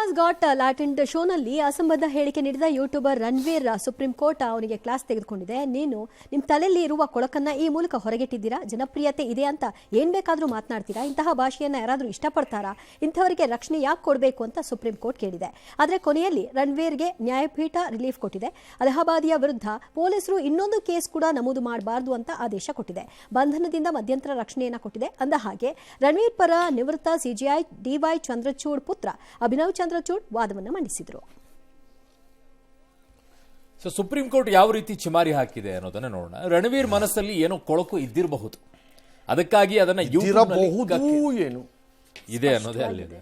India's got latent ಶೋನಲ್ಲಿ ಅಸಂಬದ್ಧ ಹೇಳಿಕೆ ನೀಡಿದ ಯೂಟ್ಯೂಬರ್ ರಣವೀರ್ ಸುಪ್ರೀಂ ಕೋರ್ಟ್ ಅವನಿಗೆ ಕ್ಲಾಸ್ ತೆಗೆದುಕೊಂಡಿದೆ. ನೀನು ನಿಮ್ಮ ತಲೆಯಲ್ಲಿ ಇರುವ ಕೊಳಕನ್ನ ಈ ಮೂಲಕ ಹೊರಗೆಟ್ಟಿದ್ದೀರಾ. ಜನಪ್ರಿಯತೆ ಇದೆ ಅಂತ ಏನ್ ಬೇಕಾದ್ರೂ ಮಾತನಾಡ್ತೀರಾ. ಇಂತಹ ಭಾಷೆಯನ್ನ ಯಾರಾದ್ರೂ ಇಷ್ಟಪಡ್ತಾರಾ? ಇಂಥವರಿಗೆ ರಕ್ಷಣೆ ಯಾಕೆ ಕೊಡಬೇಕು ಅಂತ ಸುಪ್ರೀಂ ಕೋರ್ಟ್ ಕೇಳಿದೆ. ಆದರೆ ಕೊನೆಯಲ್ಲಿ ರಣವೀರ್ಗೆ ನ್ಯಾಯಪೀಠ ರಿಲೀಫ್ ಕೊಟ್ಟಿದೆ. ಅಲಹಾಬಾದಿಯ ವಿರುದ್ಧ ಪೊಲೀಸರು ಇನ್ನೊಂದು ಕೇಸ್ ಕೂಡ ನಮೂದು ಮಾಡಬಾರದು ಅಂತ ಆದೇಶ ಕೊಟ್ಟಿದೆ. ಬಂಧನದಿಂದ ಮಧ್ಯಂತರ ರಕ್ಷಣೆಯನ್ನ ಕೊಟ್ಟಿದೆ. ಅಂದ ಹಾಗೆ ರಣವೀರ್ ಪರ ನಿವೃತ್ತ ಸಿಜಿಐ ಡಿವೈ ಚಂದ್ರಚೂಡ್ ಪುತ್ರ ಅಭಿನವ್ ಚಂದ್ರಚೂಡ್ ವಾದವನ್ನು ಮಂಡಿಸಿದರು. ಸುಪ್ರೀಂ ಕೋರ್ಟ್ ಯಾವ ರೀತಿ ಚಿಮಾರಿ ಹಾಕಿದೆ ಅನ್ನೋದನ್ನ ನೋಡೋಣ. ರಣವೀರ್ ಮನಸ್ಸಲ್ಲಿ ಏನೋ ಕೊಳಕು ಇದ್ದಿರಬಹುದು, ಅದಕ್ಕಾಗಿ ಅದನ್ನ ಏನು ಇದೆ ಅನ್ನೋದೇ ಅಲ್ಲಿದೆ.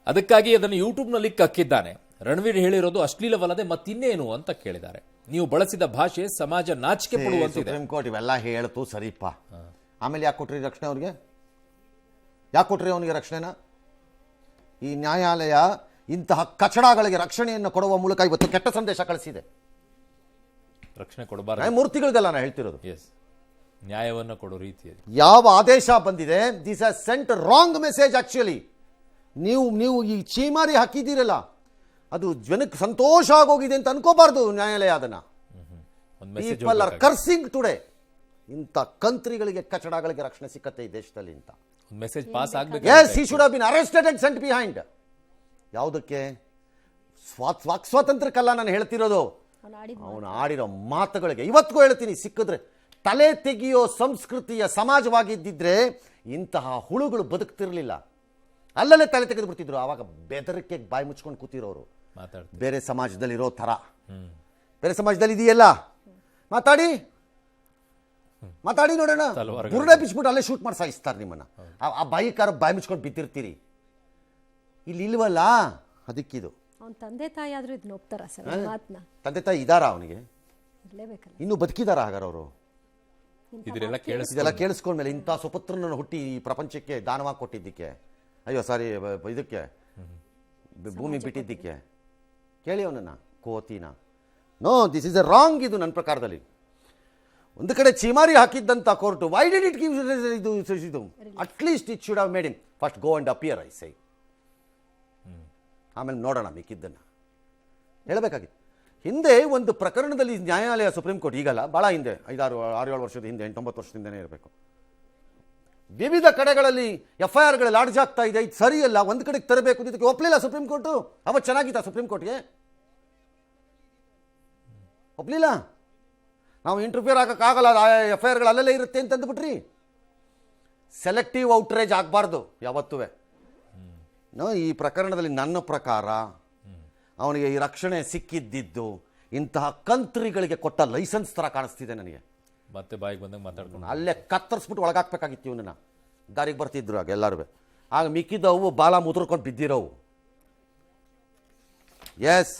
ಅದಕ್ಕಾಗಿ ಅದನ್ನು ಯೂಟ್ಯೂಬ್ ನಲ್ಲಿ ಕಕ್ಕಿದ್ದಾನೆ. ರಣವೀರ್ ಹೇಳಿರೋದು ಅಶ್ಲೀಲವಲ್ಲದೆ ಮತ್ತಿನ್ನೇನು ಅಂತ ಕೇಳಿದ್ದಾರೆ. ನೀವು ಬಳಸಿದ ಭಾಷೆ ಸಮಾಜ ನಾಚಿಕೆ ಪಡುವಂತಿದೆ. ಸುಪ್ರೀಂ ಕೋರ್ಟ್ ಇವೆಲ್ಲ ಹೇಳ್ತು ಸರಿಪ್ಪ, ಆಮೇಲೆ ಯಾಕೆ ಕೊಟ್ರಿ ರಕ್ಷಣೆ ಅವ್ರಿಗೆ? ಯಾಕೆ ಕೊಟ್ರಿ ಅವನಿಗೆ ರಕ್ಷಣೆನ? ಈ ನ್ಯಾಯಾಲಯ ಇಂತಹ ಕಚಡಗಳಿಗೆ ರಕ್ಷಣೆಯನ್ನು ಕೊಡುವ ಮೂಲಕ ಇವತ್ತು ಕೆಟ್ಟ ಸಂದೇಶ ಕಳಿಸಿದೆ. ರಕ್ಷಣೆ ಕೊಡಬಾರದು, ನ್ಯಾಯಮೂರ್ತಿಗಳಿಗೆಲ್ಲ ನಾನು ಹೇಳ್ತಿರೋದು. ನ್ಯಾಯವನ್ನು ಕೊಡೋ ರೀತಿಯಲ್ಲಿ ಯಾವ ಆದೇಶ ಬಂದಿದೆ, this has scent wrong message. Actually ನೀವು ಈ ಚೀಮಾರಿ ಹಾಕಿದ್ದೀರಲ್ಲ, ಅದು ಜನಕ್ಕೆ ಸಂತೋಷ ಆಗೋಗಿದೆ ಅಂತ ಅನ್ಕೋಬಾರ್ದು ನ್ಯಾಯಾಲಯ. ಅದನ್ನ ಪೀಪಲ್ ಆರ್ ಕರ್ಸಿಂಗ್ ಟುಡೇ. ಇಂಥ ಕಂತ್ರಿಗಳಿಗೆ ಕಚಡಗಳಿಗೆ ರಕ್ಷಣೆ ಸಿಕ್ಕತ್ತೆ ಈ ದೇಶದಲ್ಲಿ ಅಂತ ಮೆಸೇಜ್ ಪಾಸ್ ಆಗಬೇಕು. Yes, he should have been arrested and sent behind. ಯಾವುದಕ್ಕೆ? ವಾಕ್ ಸ್ವಾತಂತ್ರ್ಯಕ್ಕಲ್ಲ ನಾನು ಹೇಳ್ತಿರೋದು, ಅವನು ಆಡಿರೋ ಮಾತುಗಳಿಗೆ. ಇವತ್ತಿಗೂ ಹೇಳ್ತೀನಿ, ಸಿಕ್ಕಿದ್ರೆ ತಲೆ ತೆಗೆಯೋ ಸಂಸ್ಕೃತಿಯ ಸಮಾಜವಾಗಿದ್ದಿದ್ರೆ ಇಂತಹ ಹುಳುಗಳು ಬದುಕ್ತಿರ್ಲಿಲ್ಲ. ಅಲ್ಲಲ್ಲೇ ತಲೆ ತೆಗೆದು ಬಿಡ್ತಿದ್ರು. ಆವಾಗ ಬೆದರಿಕೆ ಬಾಯಿ ಮುಚ್ಕೊಂಡು ಕೂತಿರೋರು. ಬೇರೆ ಸಮಾಜದಲ್ಲಿ ಇರೋ ಥರ ಬೇರೆ ಸಮಾಜದಲ್ಲಿ ಇದೆಯಲ್ಲ, ಮಾತಾಡಿ ನೋಡೋಣ. ಬುರುಡೆ ಬಿಚ್ಬಿಟ್ಟು ಅಲ್ಲೇ ಶೂಟ್ ಮಾಡಿ ಸಾಯಿಸ್ತಾರೆ ನಿಮ್ಮನ್ನ. ಆ ಬಾಯಿಕಾರ ಬಾಯಿ ಮುಚ್ಕೊಂಡು ಬಿದ್ದಿರ್ತೀರಿ. ಇಲ್ಲಿ ಇಲ್ವಲ್ಲ, ಅದಕ್ಕಿದು. ಅವನ ತಂದೆ ತಾಯಿ ಆದ್ರೂ ಇದನ್ನ ಒಪ್ತಾರ ಸರ್? ತಂದೆ ತಾಯಿ ಇದಾರ ಅವನಿಗೆ? ಇನ್ನೂ ಬದುಕಿದಾರ? ಹಾಗಾರ ಅವರು ಇದೆಲ್ಲ ಕೇಳಿಸ್ಕೊಂಡ್ಮೇಲೆ ಇಂಥ ಸುಪುತ್ರನನ್ನು ಹುಟ್ಟಿ ಈ ಪ್ರಪಂಚಕ್ಕೆ ದಾನವಾಗಿ ಕೊಟ್ಟಿದ್ದಕ್ಕೆ, ಅಯ್ಯೋ ಸಾರಿ, ಇದಕ್ಕೆ ಭೂಮಿ ಬಿಟ್ಟಿದ್ದಕ್ಕೆ ಕೇಳಿ ಅವನನ್ನ ಕೋತಿನ. No, this is a wrong. ಇದು ನನ್ನ ಪ್ರಕಾರದಲ್ಲಿ ಒಂದು ಕಡೆ ಚಿಮಾರಿ ಹಾಕಿದ್ದಂಥ court, why did it give ಇದು? At least it should have made him first go and appear, I say. ಆಮೇಲೆ ನೋಡೋಣ ಮಿಕ್ಕಿದ್ದನ್ನು ಹೇಳಬೇಕಾಗಿತ್ತು. ಹಿಂದೆ ಒಂದು ಪ್ರಕರಣದಲ್ಲಿ ನ್ಯಾಯಾಲಯ, ಸುಪ್ರೀಂ ಕೋರ್ಟ್, ಈಗಲ್ಲ, ಭಾಳ ಹಿಂದೆ, 6-7 ವರ್ಷದ ಹಿಂದೆ, 8-9 ವರ್ಷದ ಹಿಂದೆನೇ ಇರಬೇಕು, ವಿವಿಧ ಕಡೆಗಳಲ್ಲಿ FIR ಲಾಡ್ಜ್ ಆಗ್ತಾ ಇದೆ, ಇದು ಸರಿಯಲ್ಲ, ಒಂದು ಕಡೆಗೆ ತರಬೇಕು, ಇದಕ್ಕೆ ಒಪ್ಪಲಿಲ್ಲ ಸುಪ್ರೀಂ ಕೋರ್ಟು. ಅವತ್ತು ಚೆನ್ನಾಗಿತ್ತ ಸುಪ್ರೀಂ ಕೋರ್ಟ್ಗೆ? ಒಪ್ಪಲಿಲ್ಲ. ನಾವು ಇಂಟರ್ಫಿಯರ್ ಆಗೋಕ್ಕಾಗಲ್ಲ, FIR ಅಲ್ಲಲ್ಲೇ ಇರುತ್ತೆ ಅಂತಂದುಬಿಟ್ರಿ. ಸೆಲೆಕ್ಟಿವ್ ಔಟ್ರೇಜ್ ಆಗಬಾರ್ದು ಯಾವತ್ತೂ. ಈ ಪ್ರಕರಣದಲ್ಲಿ ನನ್ನ ಪ್ರಕಾರ ಅವನಿಗೆ ಈ ರಕ್ಷಣೆ ಸಿಕ್ಕಿದ್ದಿದ್ದು ಇಂತಹ ಕಂತ್ರಿಗಳಿಗೆ ಕೊಟ್ಟ ಲೈಸೆನ್ಸ್ ಥರ ಕಾಣಿಸ್ತಿದೆ ನನಗೆ. ಮತ್ತೆ ಬಾಯಿಗೆ ಬಂದಂಗೆ ಮಾತಾಡ್ಕೊಂಡು ಅಲ್ಲೇ ಕತ್ತರಿಸ್ಬಿಟ್ಟು ಒಳಗಾಕ್ಬೇಕಾಗಿತ್ತು ಇವನನ್ನ. ದಾರಿಗೆ ಬರ್ತಿದ್ರು ಆಗ ಎಲ್ಲರೂ. ಆಗ ಮಿಕ್ಕಿದ್ದವು ಬಾಲ ಮುದ್ರಕೊಂಡು ಬಿದ್ದಿರೋವು. ಎಸ್.